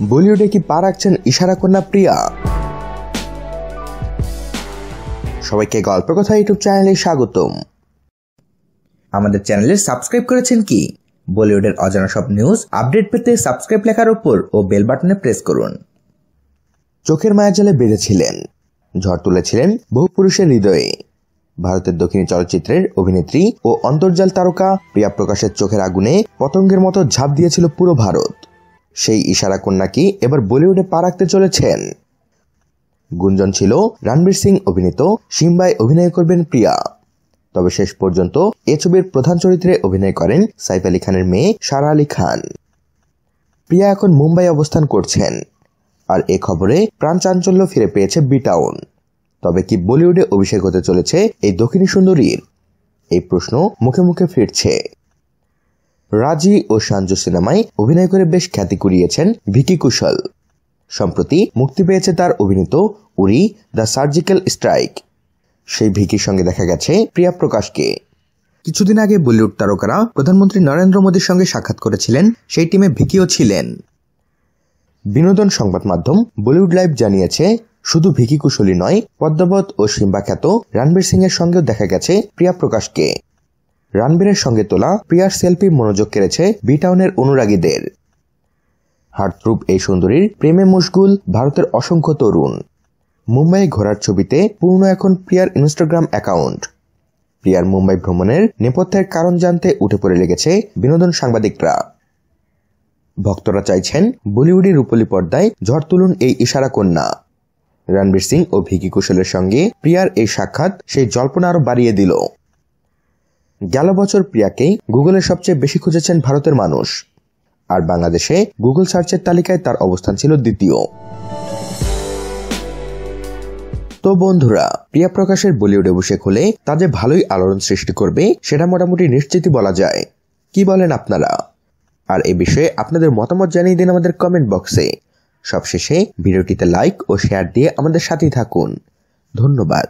বলিউডে কি পা রাখছেন ইশারা কন্যা প্রিয়া? সবাইকে গল্প কথা ইউটিউব চ্যানেলে স্বাগতম। আমাদের চ্যানেলে সাবস্ক্রাইব করেছেন কি? বলিউডের অজানা সব নিউজ আপডেট পেতে সাবস্ক্রাইব লেখার উপর ও বেল বাটনে প্রেস করুন। চোখের মায়াজালে বেঁধেছিলেন, ঝড় তুলেছিলেন বহু পুরুষের হৃদয়ে। ভারতের দক্ষিণী চলচ্চিত্রের অভিনেত্রী ও অন্তর্জাল তারকা প্রিয়া প্রকাশের চোখের আগুনে পতঙ্গের মতো ঝাঁপ দিয়েছিল পুরো ভারত। সেই ইশারা কন্যা কি এবার বলিউডে পা রাখতে চলেছেন? গুঞ্জন ছিল রণবীর সিং অভিনীত সিম্বায় অভিনয় করবেন প্রিয়া, তবে শেষ পর্যন্ত এ ছবির প্রধান চরিত্রে অভিনয় করেন সাইফ আলী খানের মেয়ে সারা আলী খান। প্রিয়া এখন মুম্বাই অবস্থান করছেন, আর এ খবরে প্রাণ চাঞ্চল্য ফিরে পেয়েছে বি টাউন। তবে কি বলিউডে অভিষেক হতে চলেছে এই দক্ষিণী সুন্দরীর? এই প্রশ্ন মুখে মুখে ফিরছে। রাজি ও সাঞ্জু সিনেমায় অভিনয় করে বেশ খ্যাতি কুড়িয়েছেন ভিকি কৌশল। সম্প্রতি মুক্তি পেয়েছে তার অভিনীত উরি দ্য সার্জিক্যাল স্ট্রাইক। সেই ভিকির সঙ্গে দেখা গেছে প্রিয়া প্রকাশকে। কিছুদিন আগে বলিউড তারকারা প্রধানমন্ত্রী নরেন্দ্র মোদীর সঙ্গে সাক্ষাৎ করেছিলেন, সেই টিমে ভিকিও ছিলেন। বিনোদন সংবাদ মাধ্যম বলিউড লাইভ জানিয়েছে, শুধু ভিকি কৌশলই নয়, পদ্মাবত ও সিম্বা খ্যাত রণবীর সিং এর সঙ্গেও দেখা গেছে প্রিয়া প্রকাশকে। রণবীরের সঙ্গে তোলা প্রিয়ার সেলফি মনোযোগ কেড়েছে বি টাউনের অনুরাগীদের। হার্টথ্রোব এই সুন্দরীর প্রেমে মশগুল ভারতের অসংখ্য তরুণ। মুম্বাই ঘোরার ছবিতে পূর্ণ এখন প্রিয়ার ইনস্টাগ্রাম অ্যাকাউন্ট। প্রিয়ার মুম্বাই ভ্রমণের নেপথ্যের কারণ জানতে উঠে পড়ে লেগেছে বিনোদন সাংবাদিকরা। ভক্তরা চাইছেন বলিউডের রূপলী পর্দায় ঝড় তুলুন এই ইশারা কন্যা। রণবীর সিং ও ভিকি কৌশলের সঙ্গে প্রিয়ার এই সাক্ষাৎ সেই জল্পনা আরো বাড়িয়ে দিল। গেল বছর প্রিয়াকে গুগলের সবচেয়ে বেশি খুঁজেছেন ভারতের মানুষ, আর বাংলাদেশে গুগল সার্চের তালিকায় তার অবস্থান ছিল দ্বিতীয়। তো বন্ধুরা, প্রিয়া প্রকাশের বলিউড অভিষেক হলে তা যে ভালোই আলোড়ন সৃষ্টি করবে সেটা মোটামুটি নিশ্চিতই বলা যায়। কি বলেন আপনারা? আর এই বিষয়ে আপনাদের মতামত জানিয়ে দিন আমাদের কমেন্ট বক্সে। সবশেষে ভিডিওটিতে লাইক ও শেয়ার দিয়ে আমাদের সাথেই থাকুন। ধন্যবাদ।